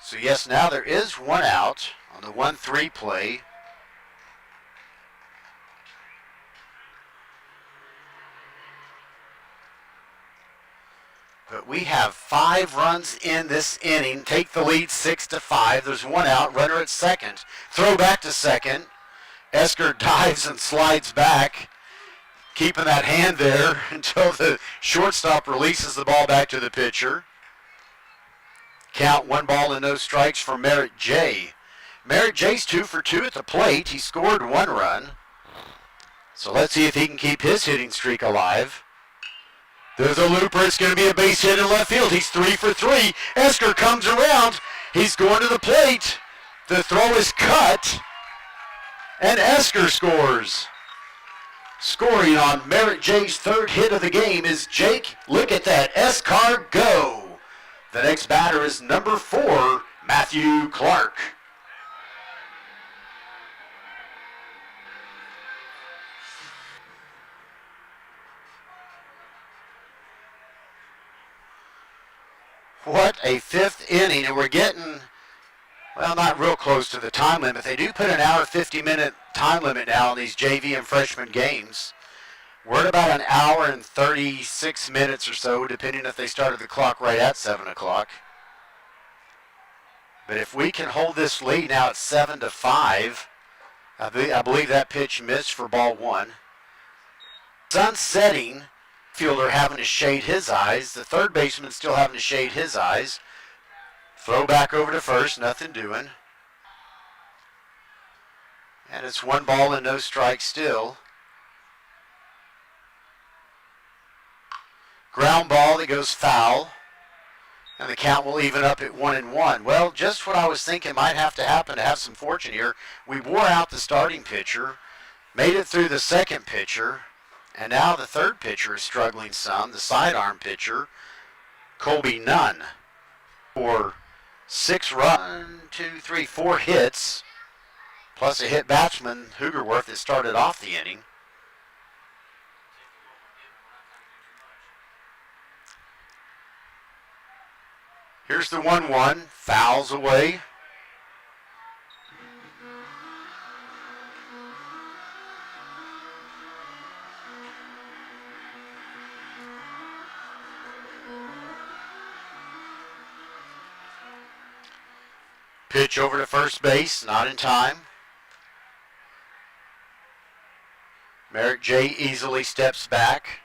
So yes, now there is one out on the 1-3 play. But we have 5 runs in this inning. Take the lead 6-5. There's one out. Runner at second. Throw back to second. Esker dives and slides back, keeping that hand there until the shortstop releases the ball back to the pitcher. Count 1 ball and no strikes for Merritt J. Merritt J's 2 for 2 at the plate. He scored 1 run. So let's see if he can keep his hitting streak alive. There's a looper. It's going to be a base hit in left field. He's 3 for 3. Esker comes around. He's going to the plate. The throw is cut. And Esker scores. Scoring on Merritt J's 3rd hit of the game is Jake. Look at that. Esker go. The next batter is number 4, Matthew Clark. What a 5th inning, and we're getting, well, not real close to the time limit. They do put an hour 50-minute time limit now on these JV and freshman games. We're at about an hour and 36 minutes or so, depending if they started the clock right at 7 o'clock. But if we can hold this lead now at 7-5, I believe that pitch missed for ball 1. Sun setting. Fielder having to shade his eyes. The third baseman still having to shade his eyes. Throw back over to first, nothing doing. And it's 1 ball and no strike still. Ground ball that goes foul. And the count will even up at 1-1. Well, just what I was thinking might have to happen to have some fortune here. We wore out the starting pitcher, made it through the second pitcher, and now the third pitcher is struggling some, the sidearm pitcher, Colby Nunn, for 6 runs, 1, 2, 3, 4 hits, plus a hit batsman, Hoogerworth, that started off the inning. Here's the 1-1, fouls away. Pitch over to first base, not in time. Merritt J easily steps back.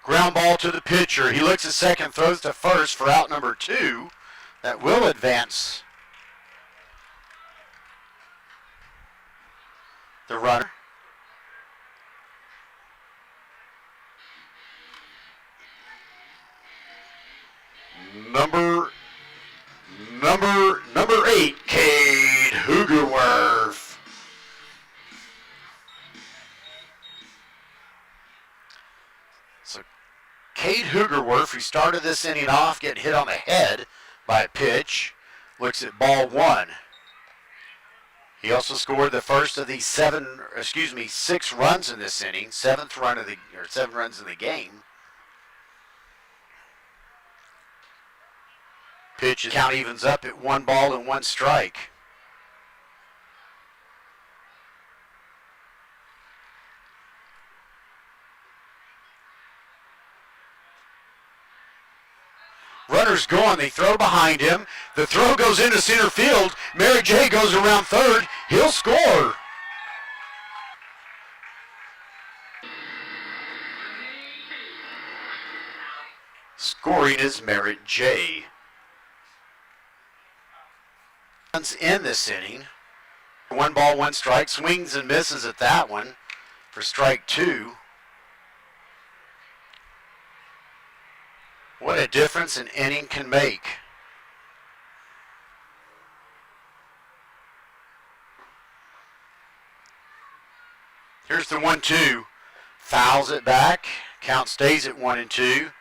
Ground ball to the pitcher. He looks at second, throws to first for out number 2. That will advance the runner. Number 8, Cade Hoogerworth. So Cade Hoogerworth, who started this inning off, getting hit on the head by a pitch, looks at ball 1. He also scored the first of these 6 runs in this inning, 7 runs in the game. Pitch count evens up at 1 ball and 1 strike. Runner's gone. They throw behind him. The throw goes into center field. Merritt J goes around third. He'll score. Scoring is Merritt J. In this inning. 1 ball, 1 strike. Swings and misses at that one for strike 2. What a difference an inning can make. Here's the 1-2. Fouls it back. Count stays at 1-2.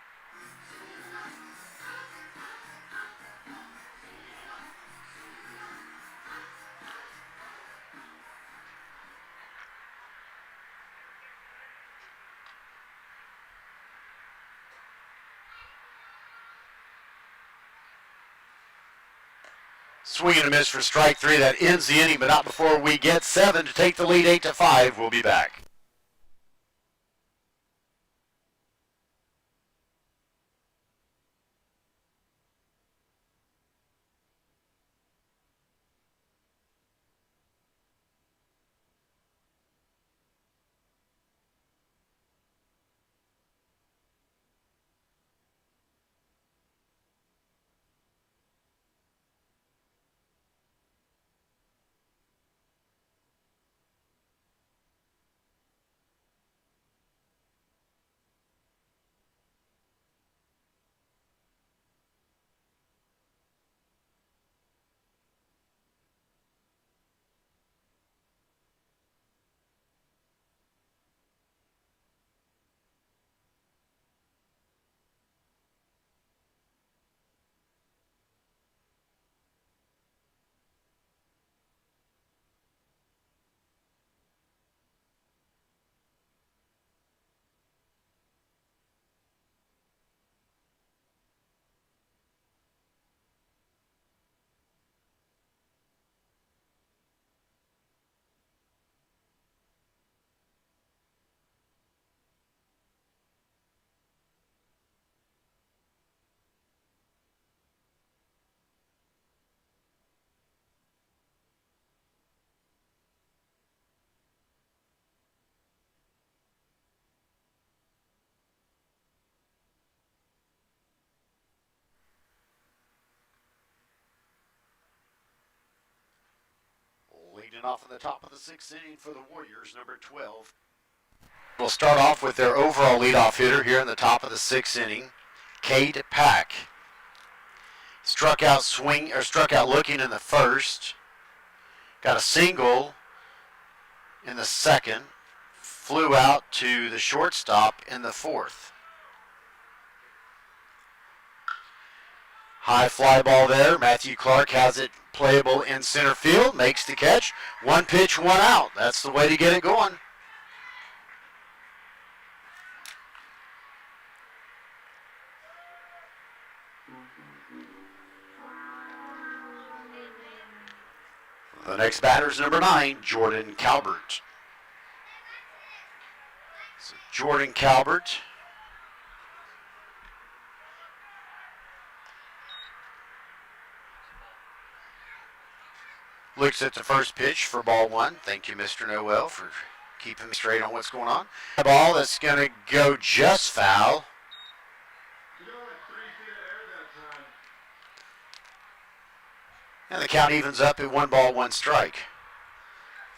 Swing and a miss for strike three. That ends the inning, but not before we get 7 to take the lead 8-5. We'll be back. Leading off in the top of the 6th inning for the Warriors, number 12. We'll start off with their overall leadoff hitter here in the top of the 6th inning, Cade Pack. Struck out looking in the first. Got a single in the second. Flew out to the shortstop in the fourth. High fly ball there. Matthew Clark has it playable in center field. Makes the catch. One pitch, one out. That's the way to get it going. The next batter is number 9, Jordan Calbert. So Jordan Calbert looks at the first pitch for ball 1. Thank you, Mr. Noel, for keeping me straight on what's going on. A ball that's going to go just foul. And the count evens up at 1 ball, 1 strike.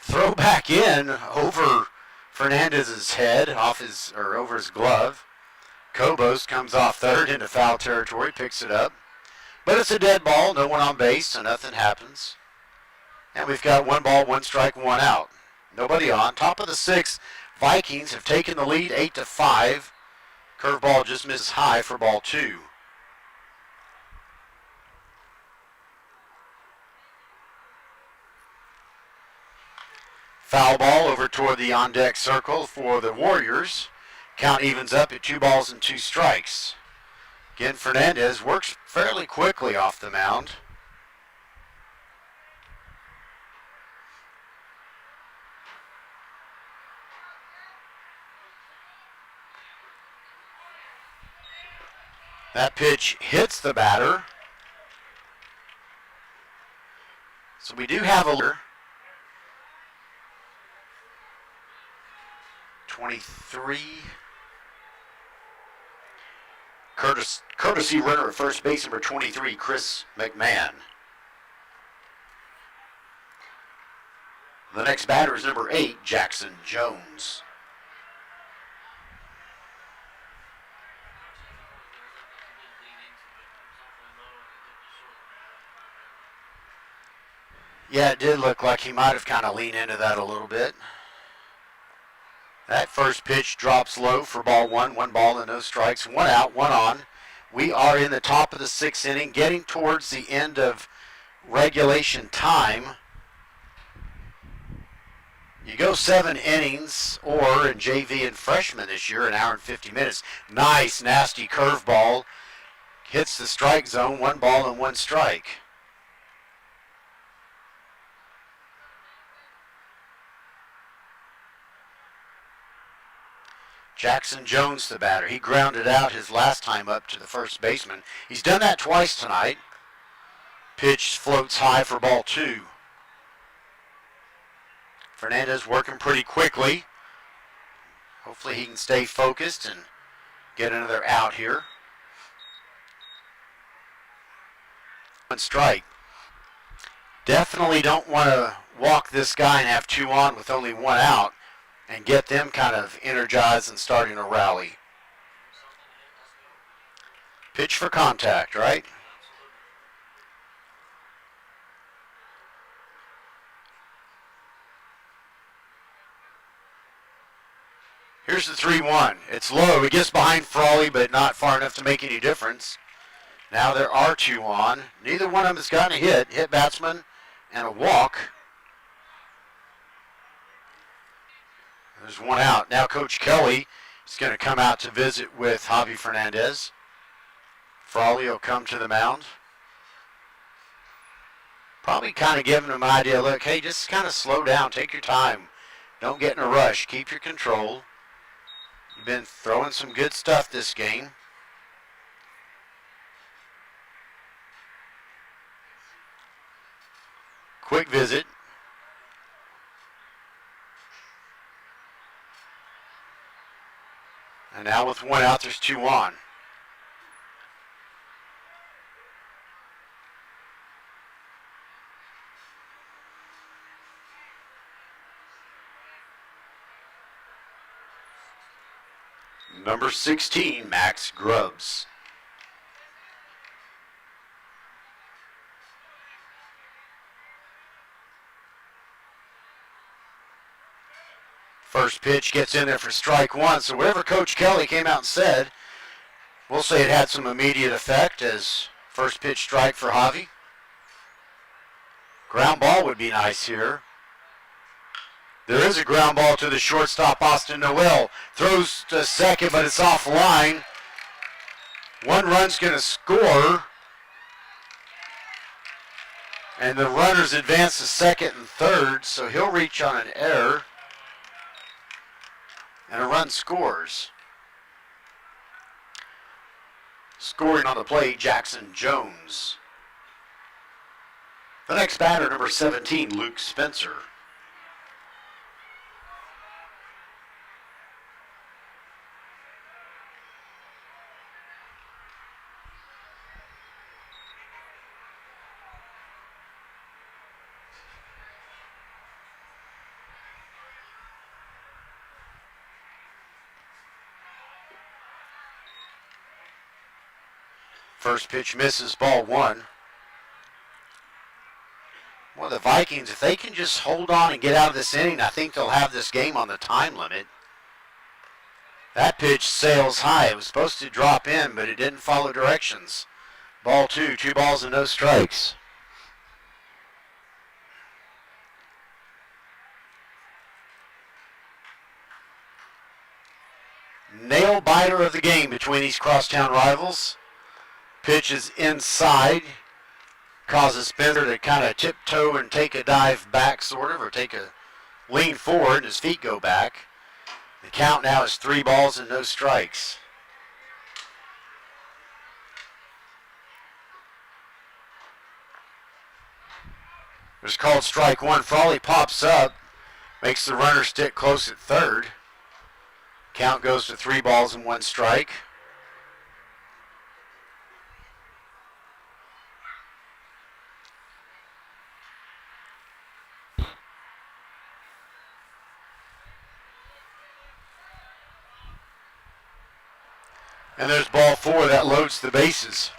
Throw back in over Fernandez's head, over his glove. Cobos comes off third into foul territory, picks it up. But it's a dead ball, no one on base, so nothing happens. And we've got 1 ball, 1 strike, 1 out. Nobody on. Top of the 6th, Vikings have taken the lead 8-5. Curveball just misses high for ball 2. Foul ball over toward the on-deck circle for the Warriors. Count evens up at 2 balls and 2 strikes. Again, Fernandez works fairly quickly off the mound. That pitch hits the batter. So we do have a 23. Courtesy runner at first base, number 23, Chris McMahon. The next batter is number 8, Jackson Jones. Yeah, it did look like he might have kind of leaned into that a little bit. That first pitch drops low for ball 1. 1 ball and no strikes. 1 out, 1 on. We are in the top of the 6th inning, getting towards the end of regulation time. You go 7 innings, or in JV and freshman this year, an hour and 50 minutes. Nice, nasty curveball. Hits the strike zone. 1 ball and 1 strike. Jackson Jones, the batter. He grounded out his last time up to the first baseman. He's done that twice tonight. Pitch floats high for ball 2. Fernandez working pretty quickly. Hopefully he can stay focused and get another out here. One strike. Definitely don't want to walk this guy and have 2 on with only 1 out and get them kind of energized and starting to rally. Pitch for contact, right? Here's the 3-1. It's low. He gets behind Frawley, but not far enough to make any difference. Now there are 2 on. Neither one of them has gotten a hit batsman and a walk. There's 1 out. Now Coach Kelly is going to come out to visit with Javi Fernandez. Frawley will come to the mound. Probably kind of giving him an idea, look, hey, just kind of slow down, take your time. Don't get in a rush, keep your control. You've been throwing some good stuff this game. Quick visit. And now with 1 out, there's 2 on. Number 16, Max Grubbs. First pitch gets in there for strike 1. So whatever Coach Kelly came out and said, we'll say it had some immediate effect as first pitch strike for Javi. Ground ball would be nice here. There is a ground ball to the shortstop, Austin Noel. Throws to second, but it's offline. 1 run's going to score. And the runners advance to second and third, so he'll reach on an error. And a run scores. Scoring on the play, Jackson Jones. The next batter, number 17, Luke Spencer. First pitch misses, ball 1. Well, the Vikings, if they can just hold on and get out of this inning, I think they'll have this game on the time limit. That pitch sails high. It was supposed to drop in, but it didn't follow directions. Ball 2, 2 balls and no strikes. Nail biter of the game between these crosstown rivals. Pitch is inside, causes Spencer to kind of tiptoe and take a dive back, sort of, or take a lean forward, and his feet go back. The count now is 3 balls and no strikes. It's called strike 1. Frawley pops up, makes the runner stick close at third. Count goes to 3 balls and 1 strike. And there's ball 4 that loads the bases.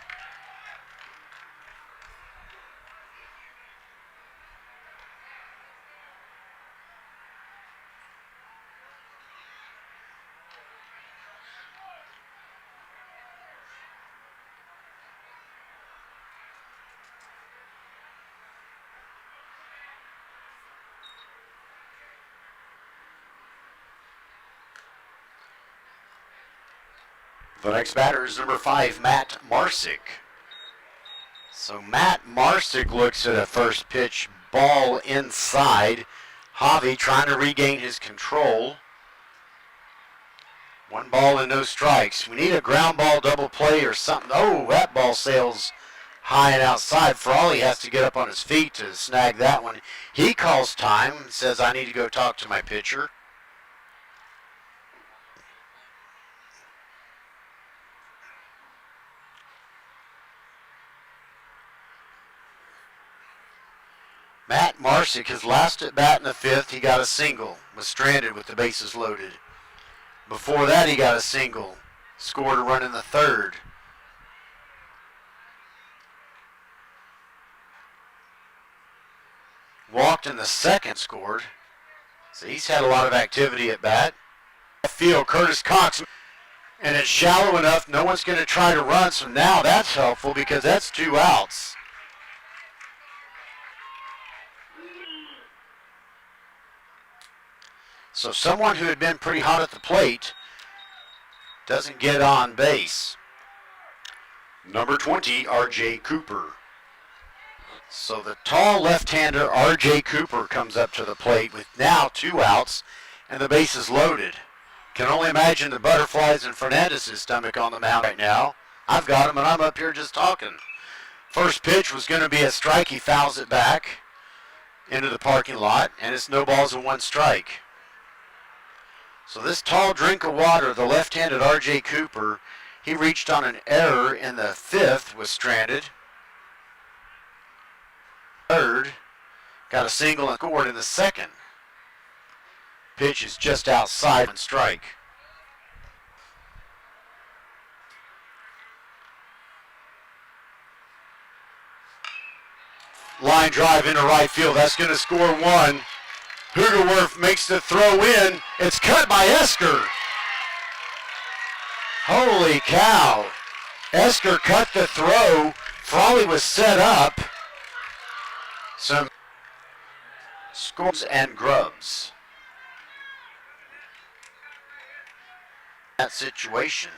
The next batter is number 5, Matt Marsick. So Matt Marsick looks at a first pitch ball inside. Javi trying to regain his control. 1 ball and no strikes. We need a ground ball double play or something. Oh, that ball sails high and outside. Frawley has to get up on his feet to snag that one. He calls time and says, I need to go talk to my pitcher. Matt Marsick, his last at bat in the 5th, he got a single, was stranded with the bases loaded. Before that, he got a single, scored a run in the 3rd. Walked in the 2nd, scored. So he's had a lot of activity at bat. Field, Curtis Cox, and it's shallow enough, no one's going to try to run, so now that's helpful because that's 2 outs. So someone who had been pretty hot at the plate doesn't get on base. Number 20, R.J. Cooper. So the tall left-hander R.J. Cooper comes up to the plate with now 2 outs and the bases loaded. Can only imagine the butterflies in Fernandez's stomach on the mound right now. I've got him and I'm up here just talking. First pitch was going to be a strike. He fouls it back into the parking lot and it's no balls and 1 strike. So this tall drink of water, the left-handed R.J. Cooper, he reached on an error in the 5th, was stranded. 3rd, got a single and scored in the 2nd. Pitch is just outside and strike. Line drive into right field, that's going to score 1. Hugerwerf makes the throw in. It's cut by Esker. Holy cow. Esker cut the throw. Frawley was set up. Some scores and grubs. That situation.